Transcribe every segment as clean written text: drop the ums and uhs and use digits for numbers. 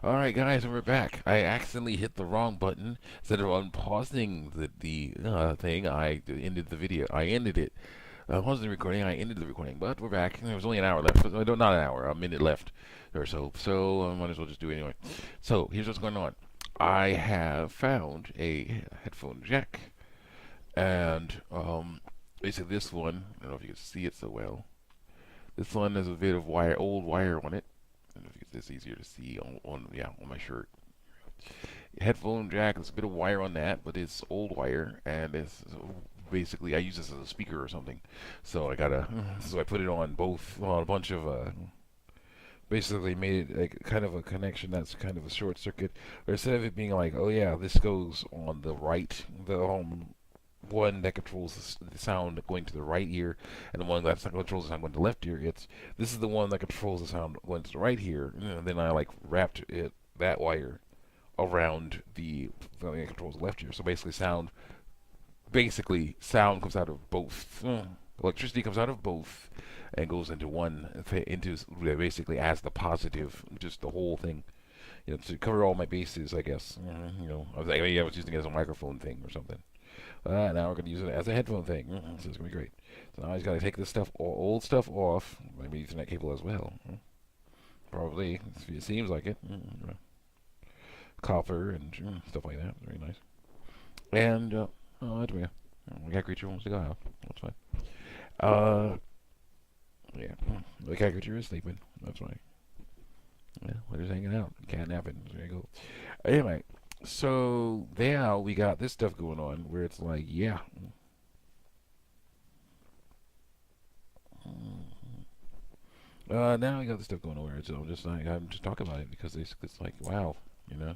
Alright guys, and we're back. I accidentally hit the wrong button. Instead of unpausing the thing, I ended the video. I ended it. I paused the recording, I ended the recording, but we're back. There was only an hour left. Not an hour, a minute left or so. So I might as well just do it anyway. So here's what's going on. I have found a headphone jack. And basically this one, I don't know if you can see it so well. This one has a bit of old wire on it. I don't know if it's easier to see on my shirt. Headphone jack. There's a bit of wire on that, but it's old wire, and it's basically I use this as a speaker or something. So I put it on both on a bunch of basically made it like kind of a connection that's kind of a short circuit. Or instead of it being like, oh yeah, this goes on the right, the one that controls the sound going to the right ear, and the one that controls the sound going to the left ear. This is the one that controls the sound going to the right ear, and then I like wrapped that wire around the thing that controls the left ear. So sound comes out of both. Electricity comes out of both and goes into one into basically as the positive, just the whole thing. To cover all my bases, I guess. I was using it as a microphone thing or something. Now we're going to use it as a headphone thing. So it's going to be great. So now I just got to take this stuff, old stuff off. Maybe Ethernet cable as well. Probably. It seems like it. Copper and stuff like that. Very nice. And, that's weird. The cat creature wants to go out. That's fine. Yeah. The cat creature is sleeping. That's fine. Yeah, we're just hanging out. Cat napping. There you go. Anyway. So now we got this stuff going on where it's like, yeah. Now we got this stuff going on where I'm just talking about it because it's like, wow, you know.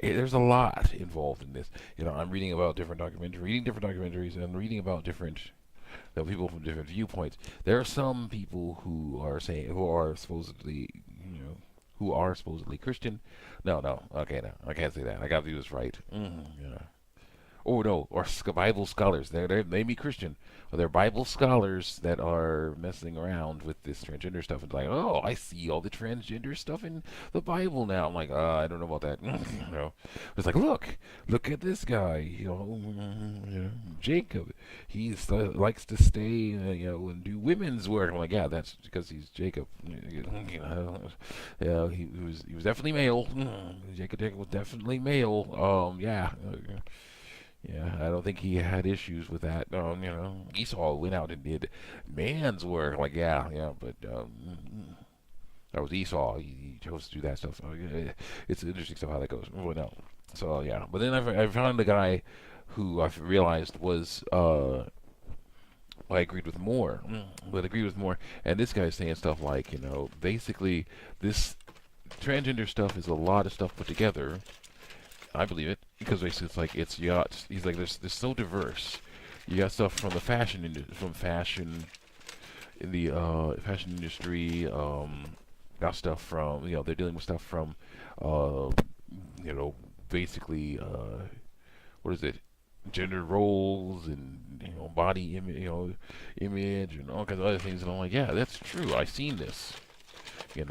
There's a lot involved in this. I'm reading about different documentaries, and reading about different people from different viewpoints. There are some people who are supposedly, who are supposedly Christian. No, okay, no, I can't say that. I gotta do this right. Yeah. Oh no, or Bible scholars. They be Christian, but they're Bible scholars that are messing around with this transgender stuff and like, oh, I see all the transgender stuff in the Bible now. I'm like, I don't know about that. It's like, look at this guy. Jacob. He likes to stay, and do women's work. I'm like, yeah, that's because he's Jacob. Yeah, he was definitely male. Jacob was definitely male. Yeah. Yeah, I don't think he had issues with that. Esau went out and did man's work. Like, yeah, but that was Esau. He chose to do that stuff. So, it's interesting stuff how that goes. Oh, no. So, yeah. But then I found a guy who I realized was, I agreed with more. But agreed with more. And this guy's saying stuff like, basically, this transgender stuff is a lot of stuff put together. I believe it because basically it's like it's yachts. He's like, they're so diverse. You got stuff from the fashion in the fashion industry. Got stuff from they're dealing with stuff from basically what is it? Gender roles and body image and all kinds of other things. And I'm like, yeah, that's true. I've seen this. And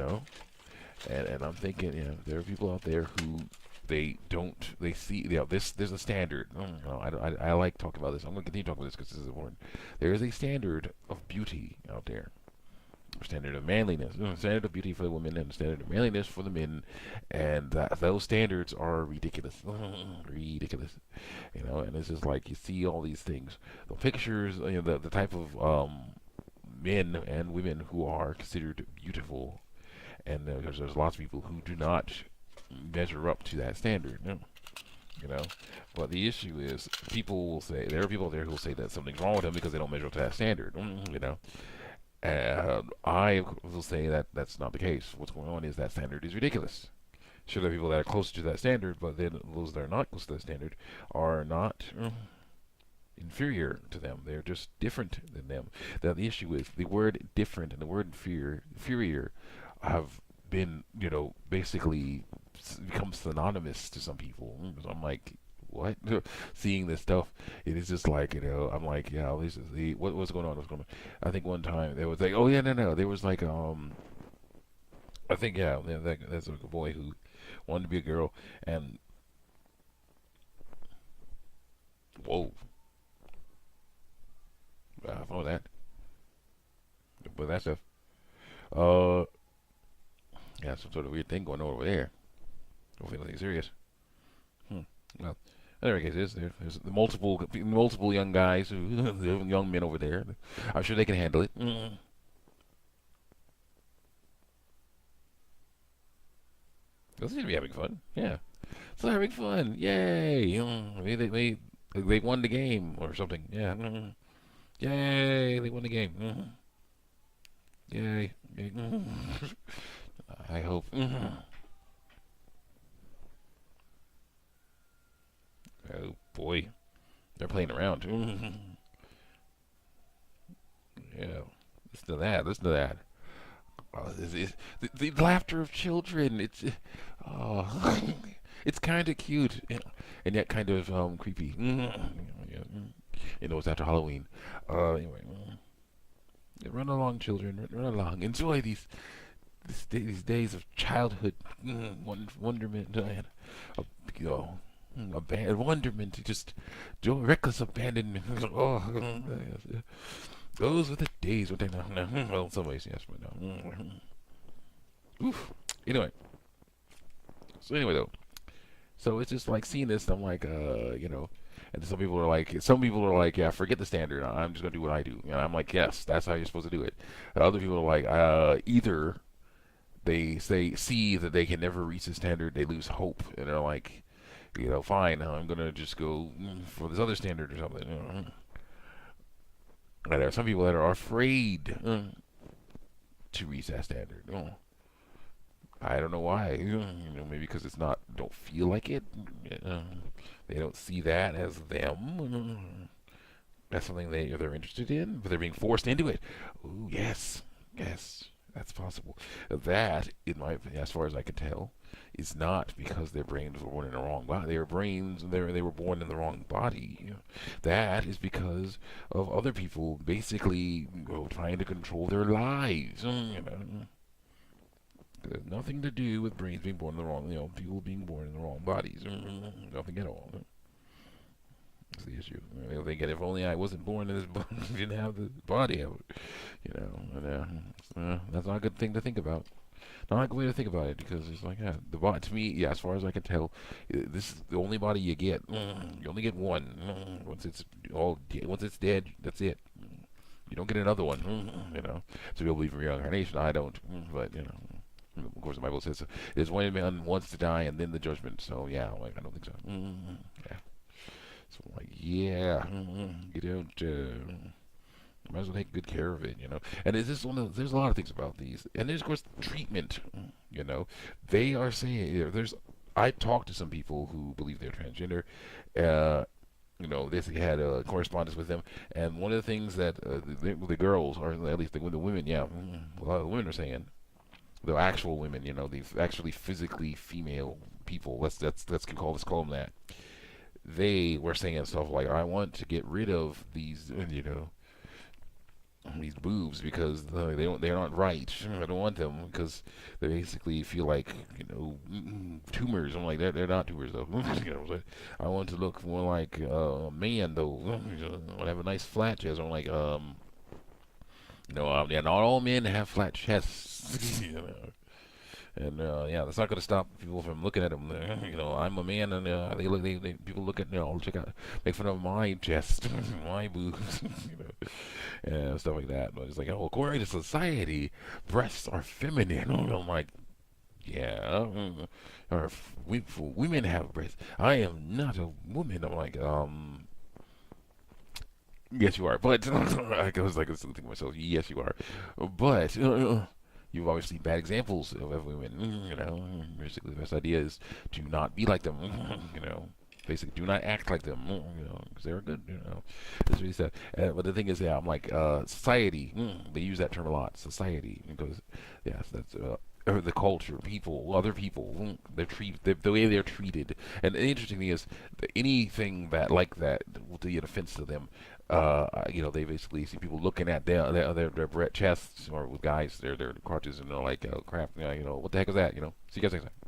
I'm thinking, there are people out there who they see, there's a standard. I like talking about this. I'm going to continue talking about this because this is important. There is a standard of beauty out there. A standard of manliness. A standard of beauty for the women and a standard of manliness for the men. And those standards are ridiculous. Ridiculous. And it's just like you see all these things. The pictures, the type of men and women who are considered beautiful. And there's lots of people who do not measure up to that standard. But the issue is people will say there are people there who will say that something's wrong with them because they don't measure up to that standard. And I will say that that's not the case. What's going on is that standard is ridiculous. Sure, there are people that are closer to that standard, but then those that are not close to that standard are not inferior to them. They're just different than them. Now the issue is the word different and the word inferior have been, basically become synonymous to some people. So I'm like, what? Seeing this stuff, it is just like, I'm like, yeah, this is what's going on? What's going on? I think one time there was like, oh yeah, no, there was like I think yeah, that's a boy who wanted to be a girl, and whoa, I follow that, but that stuff. Uh, yeah, some sort of weird thing going on over there. Hopefully nothing serious. Hmm. Well, in any case, there's the multiple young guys who young men over there. I'm sure they can handle it. They seem to be having fun. Yeah, so having fun. Yay! They won the game or something. Yeah. Yay! They won the game. Yay! I hope. Oh boy, they're playing around. Yeah. Listen to that. Listen to that. The laughter of children. Oh, it's kind of cute and yet kind of creepy. Yeah. It's after Halloween. Anyway, run along, children. Run along. Enjoy these days of childhood wonderment and you know, wonderment. Just reckless abandonment. Oh, those were the days. What they no. Well, in some ways, yes, but no. Oof. Anyway, though, so it's just like seeing this. I'm like, and some people are like, yeah, forget the standard. I'm just gonna do what I do. And I'm like, yes, that's how you're supposed to do it. And other people are like, either see that they can never reach the standard, they lose hope, and they're like, fine, I'm gonna just go for this other standard or something. And there are some people that are afraid to reach that standard. I don't know why. Maybe because it's not, don't feel like it. They don't see that as them. That's something they're interested in, but they're being forced into it. Ooh, yes, yes, that's possible. That, in my opinion, as far as I can tell, is not because their brains were born in the wrong body. Their brains, they were born in the wrong body. That is because of other people basically trying to control their lives. It has nothing to do with brains being born in the wrong, people being born in the wrong bodies. Nothing at all. That's the issue. They think if only I wasn't born in this body, didn't have the body of it, that's not a good thing to think about. Not a good way to think about it because it's like, yeah, the body, to me, yeah, as far as I can tell, this is the only body you get. You only get one. Once it's dead, that's it. You don't get another one. So people believe in reincarnation. I don't, but of course, the Bible says there's one man wants to die and then the judgment. So yeah, like I don't think so. Yeah. So I'm like, yeah, get out. Might as well take good care of it. And it's just there's a lot of things about these, and there's of course treatment. They are saying there's. I talked to some people who believe they're transgender. They had a correspondence with them, and one of the things that the girls, or at least the women, yeah, a lot of the women are saying, the actual women, these actually physically female people. Let's call them that. They were saying stuff like, "I want to get rid of these boobs because they're not right. I don't want them because they basically feel like tumors." I'm like, they're not tumors though. So I want to look more like a man though. I want to have a nice flat chest. I'm like, yeah, not all men have flat chests. And yeah, that's not going to stop people from looking at them. I'm a man, and people look at check out, make fun of my chest, my boobs, and stuff like that. But it's like, according to society, breasts are feminine. I'm like, yeah, or women have breasts. I am not a woman. I'm like, yes, you are. But I was like, thinking to myself, yes, you are. But you've obviously bad examples of women. Basically, the best idea is to not be like them. Basically, do not act like them. Because they're good. That's what he said. But the thing is, yeah, I'm like, society. They use that term a lot, society, because yes, that's or the culture, people, other people, they're treated, the way they're treated. And the interesting thing is, that anything that like that will be an offense to them. They basically see people looking at their chests or with guys, their crotches, and they're like, oh crap, what the heck is that? See you guys next time.